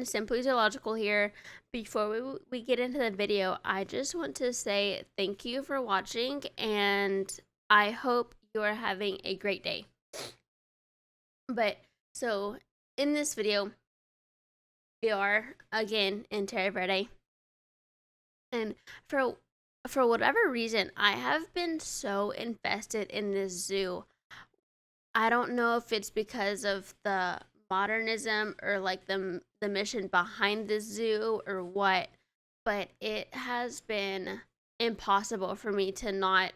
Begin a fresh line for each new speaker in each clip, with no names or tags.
Simply Zoological here. Before we get into the video, I just want to say thank you for watching, and I hope you are having a great day. But so in this video, we are again in Terra Verde, and for for whatever reason, I have been so invested in this zoo. I don't know if it's because of the modernism or like the mission behind the zoo or what, but it has been impossible for me to not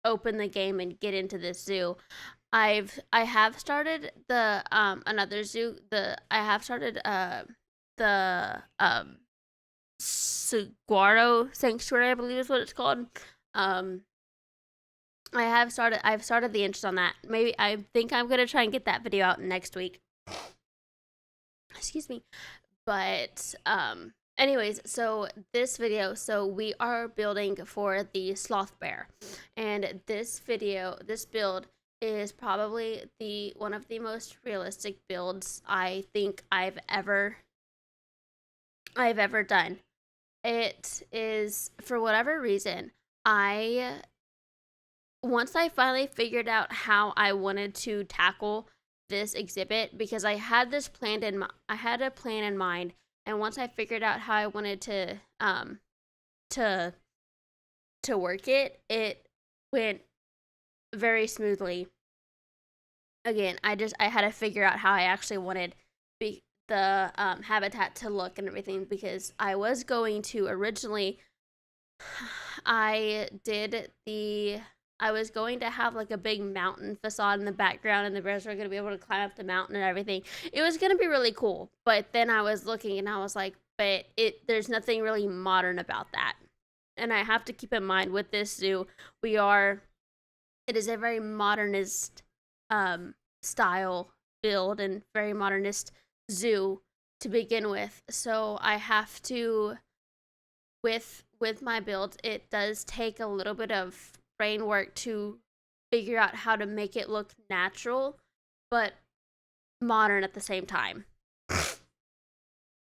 open the game and get into this zoo. I have started the another zoo. The I have started the Saguaro Sanctuary, I believe is what it's called. Um I've started the interest on that. Maybe I think I'm gonna try and get that video out next week. Excuse me. But anyways, so this video, so we are building for the Sloth Bear. And this build is probably the one of the most realistic builds I think I've ever done. It is, for whatever reason, I once I finally figured out how I wanted to tackle this exhibit, because I had a plan in mind, and once I figured out how I wanted to to work it, it went very smoothly. Again, I had to figure out how I actually wanted the habitat to look and everything, because I was going to originally I did the I was going to have like a big mountain facade in the background, and the bears were going to be able to climb up the mountain and everything. It was going to be really cool. But then I was looking and I was like, but there's nothing really modern about that. And I have to keep in mind with this zoo, it is a very modernist style build and very modernist zoo to begin with. So I have to, with my build, it does take a little bit of brain work to figure out how to make it look natural but modern at the same time.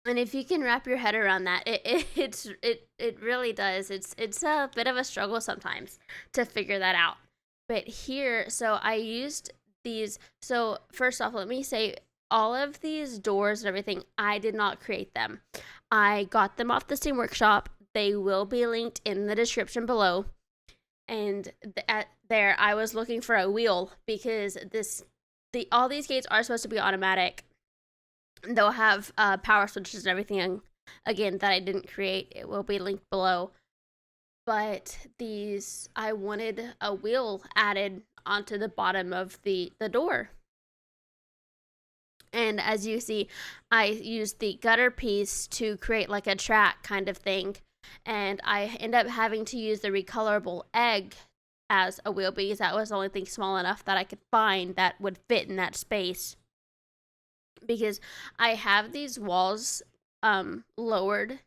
And if you can wrap your head around that, it really does. It's a bit of a struggle sometimes to figure that out. But here, so I used these. So first off, let me say, all of these doors and everything, I did not create them. I got them off the Steam Workshop. They will be linked in the description below. And there, I was looking for a wheel, because all these gates are supposed to be automatic. They'll have power switches and everything, again, that I didn't create. It will be linked below. But I wanted a wheel added onto the bottom of the door. And as you see, I used the gutter piece to create like a track kind of thing. And I end up having to use the recolorable egg as a wheel, because that was the only thing small enough that I could find that would fit in that space. Because I have these walls lowered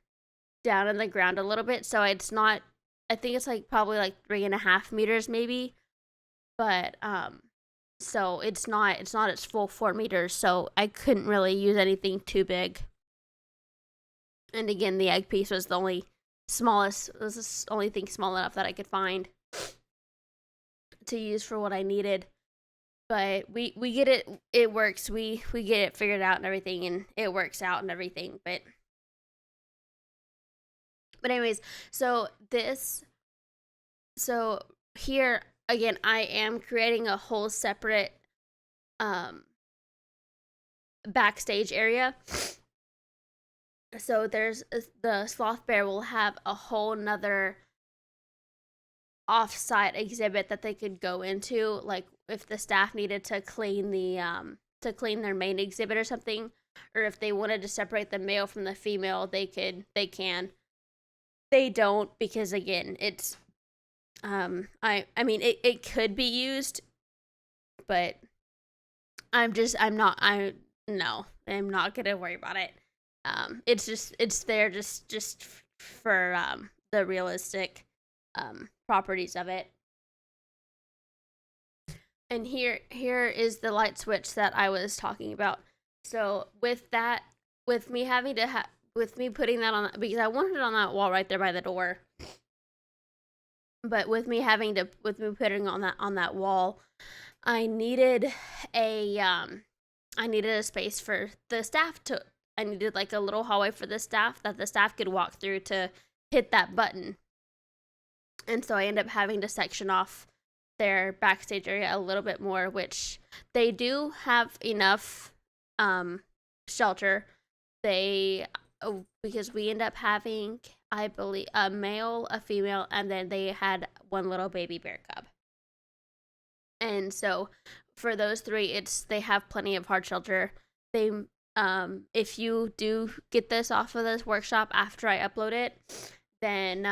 down in the ground a little bit, so it's not, I think it's like probably like 3.5 meters maybe, but so it's not its full 4 meters, so I couldn't really use anything too big. And again, the egg piece was the only thing small enough that I could find to use for what I needed. But we get it works. We get it figured out and everything, and it works out and everything. But anyways, so here again, I am creating a whole separate backstage area. So the Sloth Bear will have a whole nother off-site exhibit that they could go into, like if the staff needed to clean their main exhibit or something, or if they wanted to separate the male from the female, they can. They don't, because again, it's I mean it could be used, but I'm not gonna worry about it. It's there just for the realistic properties of it. And here is the light switch that I was talking about. So with that, with me having to with me putting that on, because I wanted it on that wall right there by the door, but with me having to with me putting on that wall, I needed a I needed a space for the staff to, I needed like a little hallway for the staff that the staff could walk through to hit that button. And so I ended up having to section off their backstage area a little bit more, which they do have enough shelter. They because we end up having, I believe, a male, a female, and then they had one little baby bear cub. And so for those three, it's they have plenty of hard shelter. They if you do get this off of this workshop after I upload it, then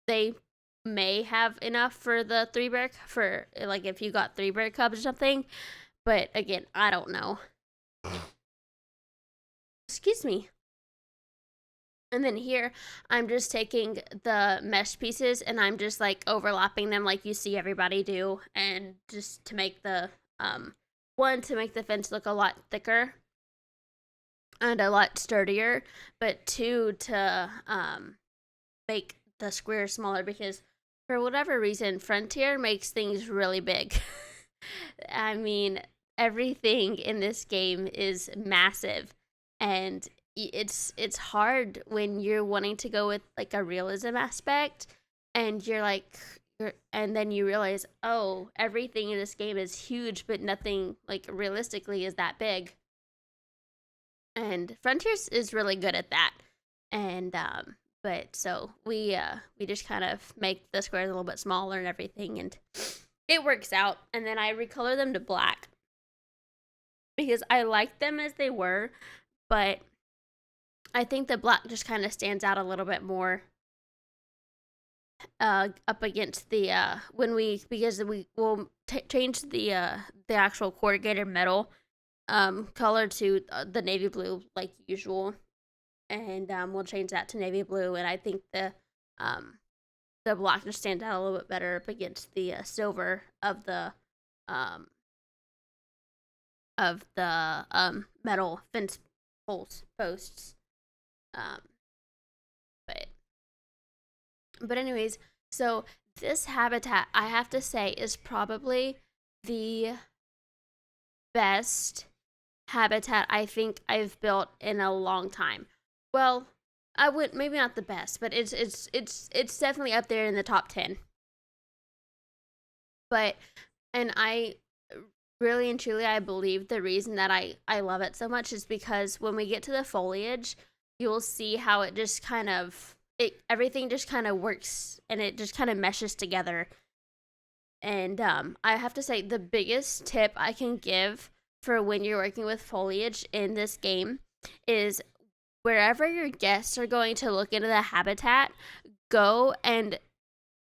they may have enough for the three bear, for like if you got three bear cubs or something. But again, I don't know. Excuse me. And then here, I'm just taking the mesh pieces and I'm just like overlapping them like you see everybody do, and just to make the one, to make the fence look a lot thicker and a lot sturdier, but two, to make the square smaller, because for whatever reason Frontier makes things really big. I mean, everything in this game is massive, and it's hard when you're wanting to go with like a realism aspect, and and then you realize, oh, everything in this game is huge, but nothing like realistically is that big. And Frontiers is really good at that. And but so we just kind of make the squares a little bit smaller and everything, and it works out. And then I recolor them to black because I like them as they were, but I think the black just kind of stands out a little bit more up against the because we will change the actual corrugated metal color to the navy blue like usual, and we'll change that to navy blue, and I think the black just stands out a little bit better up against the silver of the metal fence posts. But anyways, so this habitat, I have to say, is probably the best habitat I think I've built in a long time. Well, I would, maybe not the best, but it's definitely up there in the top 10. But and I really and truly, I believe the reason that I love it so much is because when we get to the foliage, you'll see how it just kind of everything just kind of works, and it just kind of meshes together. And I have to say, the biggest tip I can give for when you're working with foliage in this game is wherever your guests are going to look into the habitat, go and,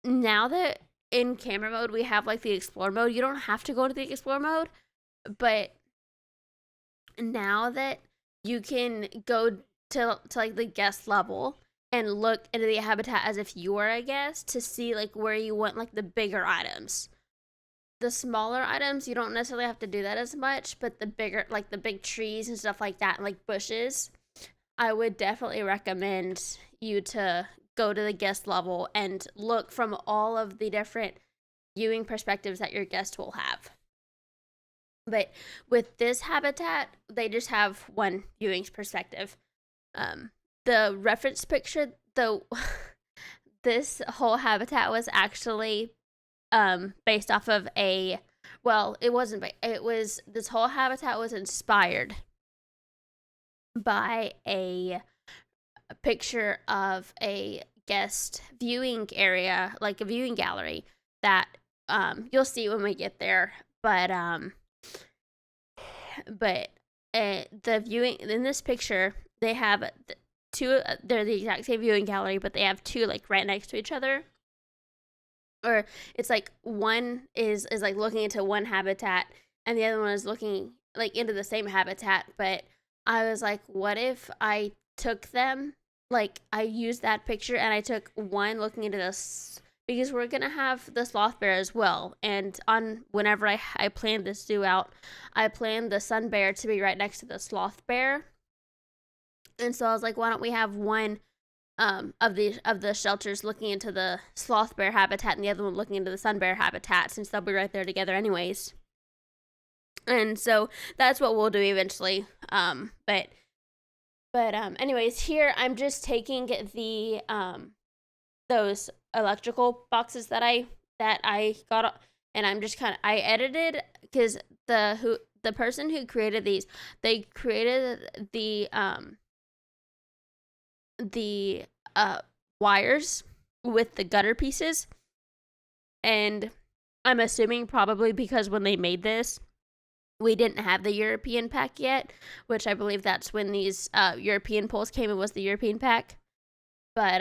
now that in camera mode we have like the explore mode, you don't have to go to the explore mode, but now that you can go to like the guest level and look into the habitat as if you are a guest, to see like where you want like the bigger items. The smaller items, you don't necessarily have to do that as much, but the bigger, like the big trees and stuff like that, like bushes, I would definitely recommend you to go to the guest level and look from all of the different viewing perspectives that your guest will have. But with this habitat, they just have one viewing perspective. The reference picture, though, this whole habitat was actually based off of it wasn't, it was, this whole habitat was inspired by a picture of a guest viewing area, like a viewing gallery that you'll see when we get there. But the viewing in this picture, they have two, they're the exact same viewing gallery, but they have two like right next to each other. Or it's like one is like looking into one habitat and the other one is looking like into the same habitat. But I was like, what if I took them, like I used that picture and I took one looking into this, because we're gonna have the sloth bear as well. And on whenever I planned this zoo out, I planned the sun bear to be right next to the sloth bear, And so I was like, why don't we have one of the shelters looking into the sloth bear habitat and the other one looking into the sun bear habitat, since they'll be right there together anyways. And so that's what we'll do eventually. But anyways, here I'm just taking the those electrical boxes that I got, and I'm just I edited, because the person who created these, they created the wires with the gutter pieces, and I'm assuming probably because when they made this, we didn't have the European pack yet, which I believe that's when these European poles came. It was the European pack. But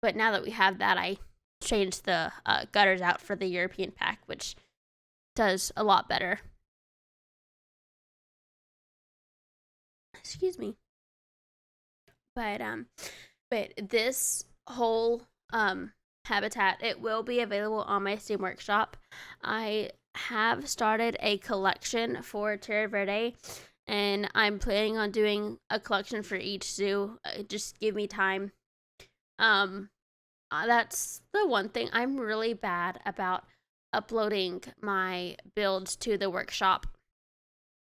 but now that we have that, I changed the gutters out for the European pack, which does a lot better. Excuse me. But this whole habitat, it will be available on my Steam Workshop. I have started a collection for Terra Verde, and I'm planning on doing a collection for each zoo. Just give me time. That's the one thing. I'm really bad about uploading my builds to the workshop.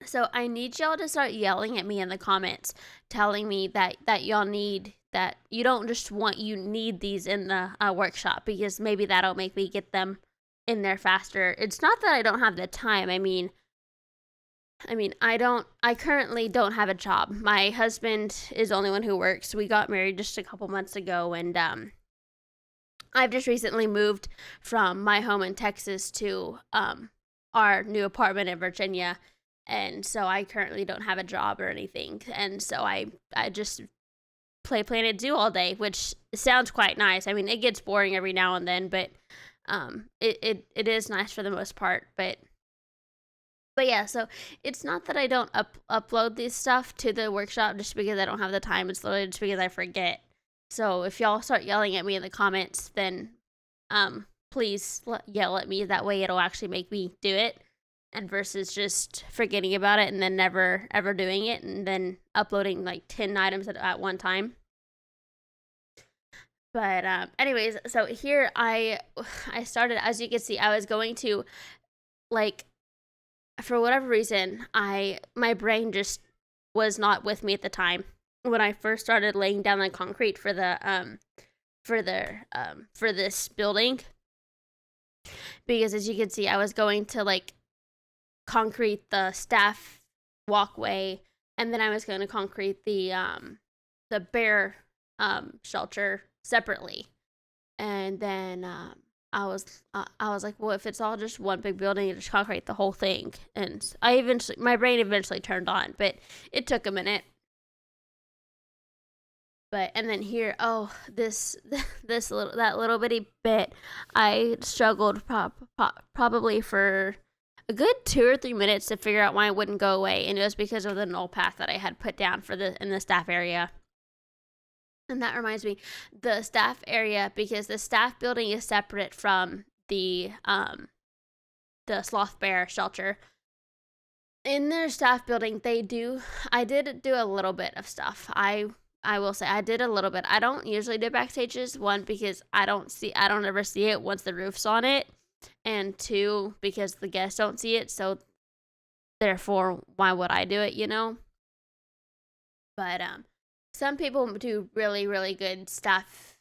So I need y'all to start yelling at me in the comments, telling me that y'all need, that you don't just want, you need these in the workshop, because maybe that'll make me get them in there faster. It's not that I don't have the time. I mean, I currently don't have a job. My husband is the only one who works. We got married just a couple months ago, and I've just recently moved from my home in Texas to our new apartment in Virginia. And so I currently don't have a job or anything. And so I just play Planet Zoo all day, which sounds quite nice. I mean, it gets boring every now and then, but it is nice for the most part. But yeah, so it's not that I don't upload this stuff to the workshop just because I don't have the time. It's literally just because I forget. So if y'all start yelling at me in the comments, then please yell at me. That way it'll actually make me do it, and versus just forgetting about it and then never ever doing it, and then uploading like 10 items at one time. But anyways, so here I started, as you can see, I was going to, like, for whatever reason, my brain just was not with me at the time when I first started laying down the concrete for this building, because as you can see, I was going to like concrete the staff walkway, and then I was going to concrete the bear shelter separately, and then I was like, well, if it's all just one big building, just concrete the whole thing. And my brain eventually turned on, but it took a minute. But and then here, that little bitty bit, I struggled probably for a good 2 or 3 minutes to figure out why it wouldn't go away, and it was because of the null path that I had put down in the staff area. And that reminds me, the staff area, because the staff building is separate from the Sloth Bear shelter. In their staff building, I did do a little bit of stuff. I will say I did a little bit. I don't usually do backstages. One, because I don't ever see it once the roof's on it, and two, because the guests don't see it. So therefore, why would I do it? You know. But some people do really, really good stuff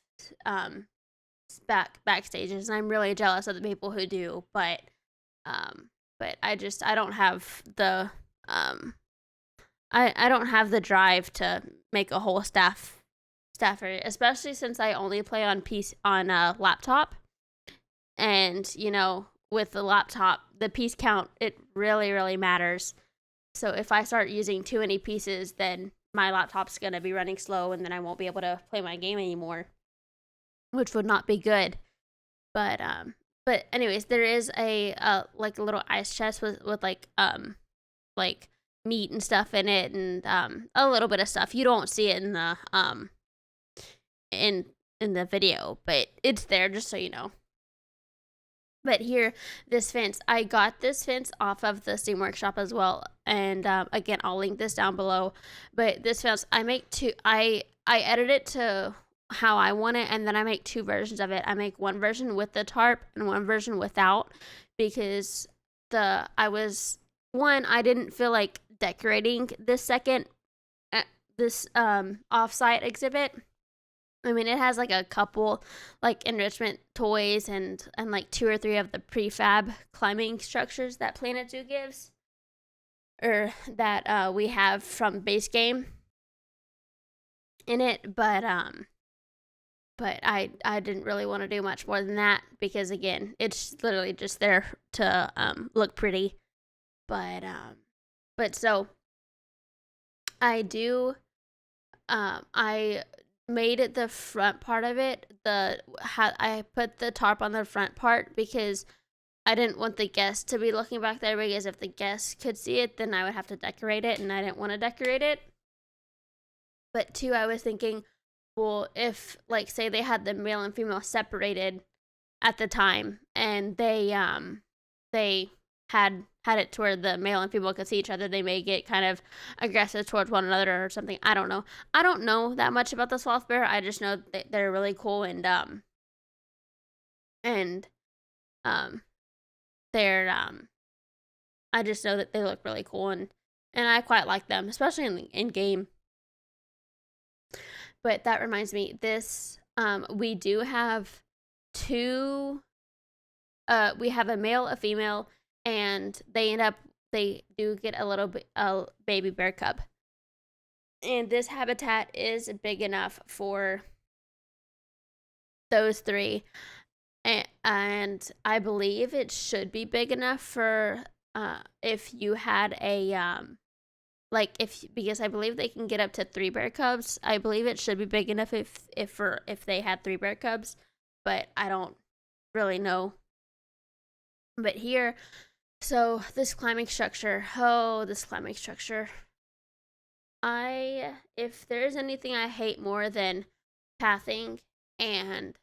backstages, and I'm really jealous of the people who do. But I don't have the I don't have the drive to make a whole staff area, especially since I only play on laptop, and with the laptop, the piece count, it really, really matters. So if I start using too many pieces, then my laptop's gonna be running slow, and then I won't be able to play my game anymore, which would not be good. But anyways, there is a like a little ice chest with like meat and stuff in it, and a little bit of stuff. You don't see it in the in the video, but it's there, just so you know. But here, this fence, I got this fence off of the Steam Workshop as well. And again, I'll link this down below. But this fence, I make two. I edit it to how I want it, and then I make two versions of it. I make one version with the tarp and one version without, because I didn't feel like decorating this second this offsite exhibit. I mean, it has like a couple like enrichment toys and like two or three of the prefab climbing structures that Planet Zoo gives, or that we have from base game in it. But I didn't really want to do much more than that, because again, it's literally just there to look pretty. But so I made it the front part of it. I put the tarp on the front part because I didn't want the guests to be looking back there, because if the guests could see it, then I would have to decorate it, and I didn't want to decorate it. But two, I was thinking, well, if like say they had the male and female separated at the time, and they had it to where the male and female could see each other, they may get kind of aggressive towards one another or something. I don't know. I don't know that much about the Sloth Bear. I just know that they're really cool, and they're I just know that they look really cool, and I quite like them, especially in game. But that reminds me, this we do have two. We have a male, a female, and they do get a baby bear cub. And this habitat is big enough for those three, and I believe it should be big enough for if you had a because I believe they can get up to 3 bear cubs. I believe it should be big enough if they had 3 bear cubs, but I don't really know. But here, so this climbing structure, if there's anything I hate more than pathing and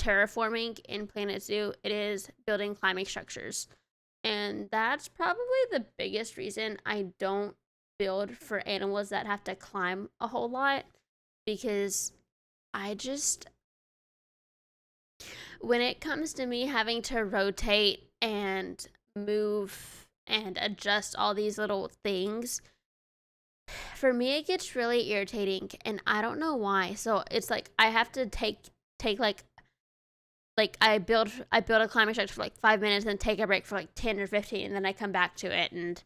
terraforming in Planet Zoo, it is building climbing structures. And that's probably the biggest reason I don't build for animals that have to climb a whole lot, because when it comes to me having to rotate and move and adjust all these little things, for me it gets really irritating, and I don't know why. So it's like I have to take like I build a climbing structure for like 5 minutes, and take a break for like 10 or 15, and then I come back to it.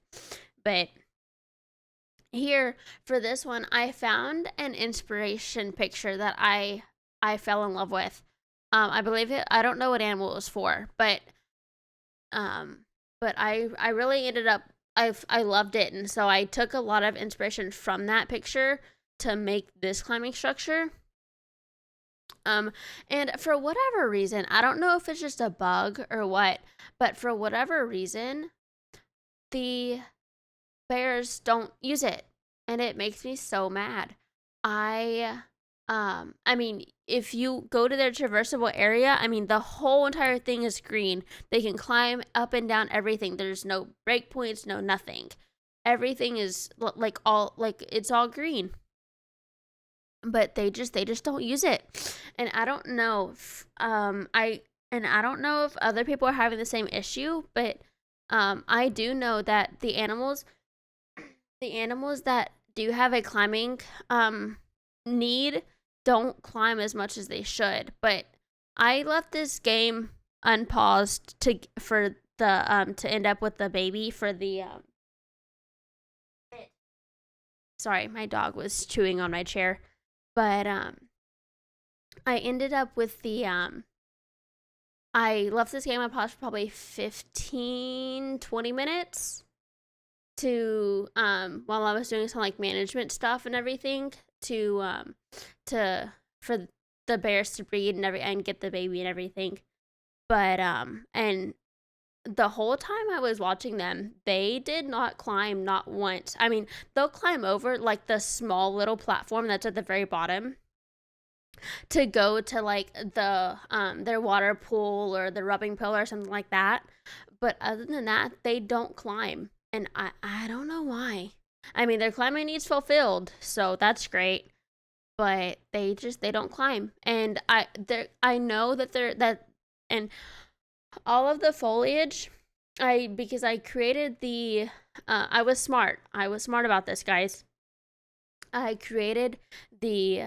But here for this one, I found an inspiration picture that I fell in love with. I believe it. I don't know what animal it was for, but I really ended up. I loved it, and so I took a lot of inspiration from that picture to make this climbing structure. And for whatever reason, I don't know if it's just a bug or what, but for whatever reason, the bears don't use it, and it makes me so mad. I mean, if you go to their traversable area, I mean, the whole entire thing is green. They can climb up and down everything. There's no breakpoints, no nothing. Everything is it's all green. But they just don't use it. And I don't know I don't know if other people are having the same issue, but I do know that the animals that do have a climbing need don't climb as much as they should. But I left this game unpaused to end up with the baby for the sorry, my dog was chewing on my chair. But I ended up with the I left this game unpaused for probably 15-20 minutes to while I was doing some like management stuff and everything for the bears to breed and get the baby and everything. But and the whole time I was watching them, they did not climb, not once. I mean, they'll climb over like the small little platform that's at the very bottom, to go to like their water pool or the rubbing pool or something like that. But other than that, they don't climb. And I don't know why. I mean, their climbing needs fulfilled, so that's great. But they don't climb. And I know that they're that and all of the foliage, because I created the I was smart. I was smart about this, guys. I created the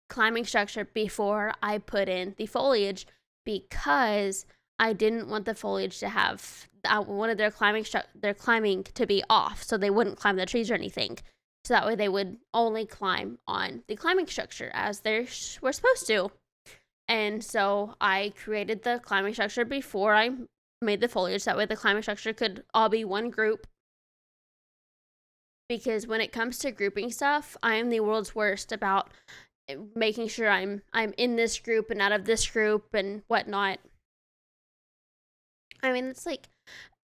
climbing structure before I put in the foliage because I didn't want the foliage to have. I wanted their climbing to be off, so they wouldn't climb the trees or anything. So that way they would only climb on the climbing structure as they were supposed to. And so I created the climbing structure before I made the foliage. That way the climbing structure could all be one group. Because when it comes to grouping stuff, I am the world's worst about making sure I'm in this group and out of this group and whatnot. I mean, it's like,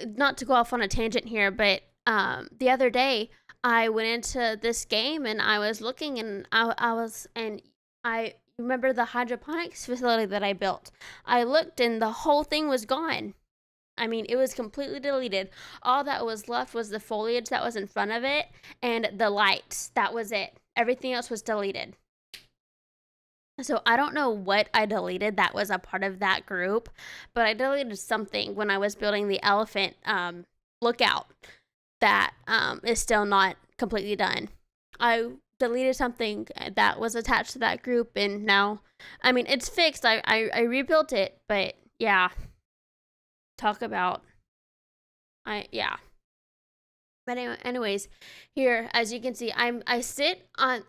not to go off on a tangent here, but the other day I went into this game and I was looking and I remember the hydroponics facility that I built. I looked and the whole thing was gone. I mean, it was completely deleted. All that was left was the foliage that was in front of it and the lights. That was it. Everything else was deleted. So I don't know what I deleted that was a part of that group, but I deleted something when I was building the elephant lookout that is still not completely done. I deleted something that was attached to that group, and now, I mean, it's fixed. I rebuilt it, but yeah, talk about, yeah. But anyways, here, as you can see, I sit on,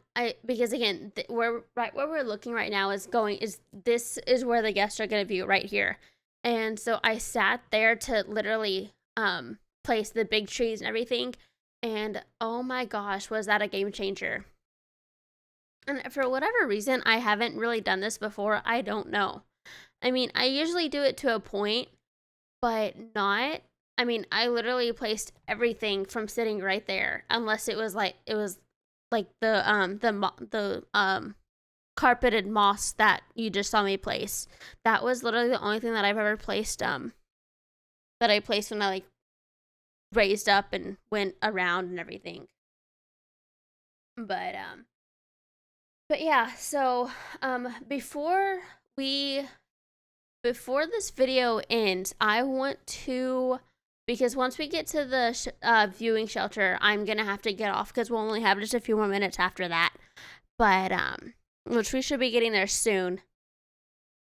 because again, we're right where we're looking right now this is where the guests are going to be, right here. And so I sat there to literally place the big trees and everything, and oh my gosh, was that a game changer. And for whatever reason, I haven't really done this before. I don't know. I mean, I usually do it to a point, but not. I mean, I literally placed everything from sitting right there, unless it was like the carpeted moss that you just saw me place. That was literally the only thing that I've ever placed that I placed when I like raised up and went around and everything. But yeah, so before this video ends, I want to, because once we get to the viewing shelter, I'm gonna have to get off because we'll only have just a few more minutes after that. But which we should be getting there soon.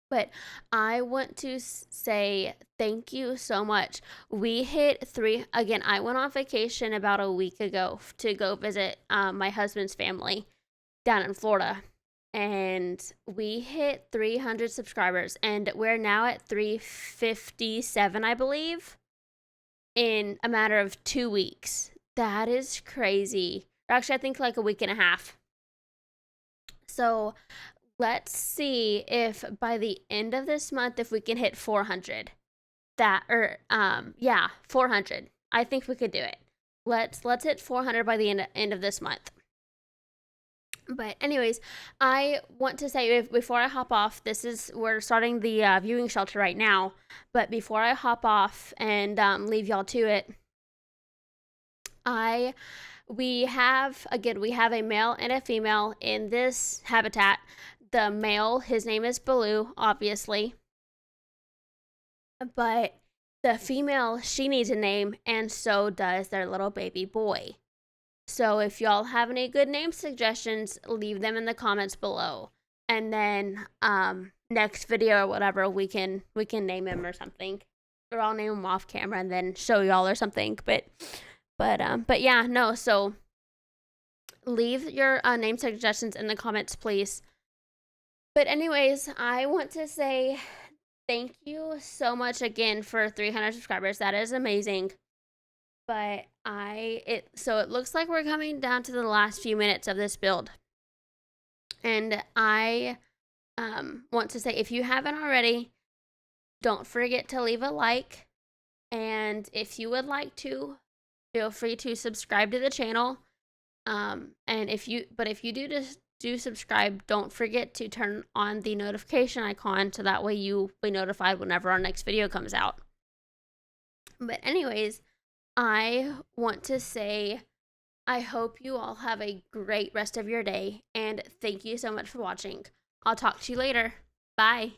But I want to say thank you so much. We hit 3 again. I went on vacation about a week ago to go visit my husband's family down in Florida. And we hit 300 subscribers, and we're now at 357, I believe, in a matter of 2 weeks. That is crazy. Or actually, I think like a week and a half. So let's see if by the end of this month, if we can hit 400. 400. I think we could do it. Let's hit 400 by the end of this month. But anyways, I want to say, before I hop off, we're starting the viewing shelter right now. But before I hop off and leave y'all to it, we have a male and a female in this habitat. The male, his name is Baloo, obviously. But the female, she needs a name, and so does their little baby boy. So if y'all have any good name suggestions, leave them in the comments below. And then next video or whatever, we can name him or something. Or I'll name him off camera and then show y'all or something. But yeah, no, so leave your name suggestions in the comments, please. But anyways, I want to say thank you so much again for 300 subscribers. That is amazing. But so it looks like we're coming down to the last few minutes of this build. And I want to say, if you haven't already, don't forget to leave a like. And if you would like to, feel free to subscribe to the channel. And if you do do subscribe. Don't forget to turn on the notification icon so that way you'll be notified whenever our next video comes out. But anyways, I want to say I hope you all have a great rest of your day, and thank you so much for watching. I'll talk to you later. Bye.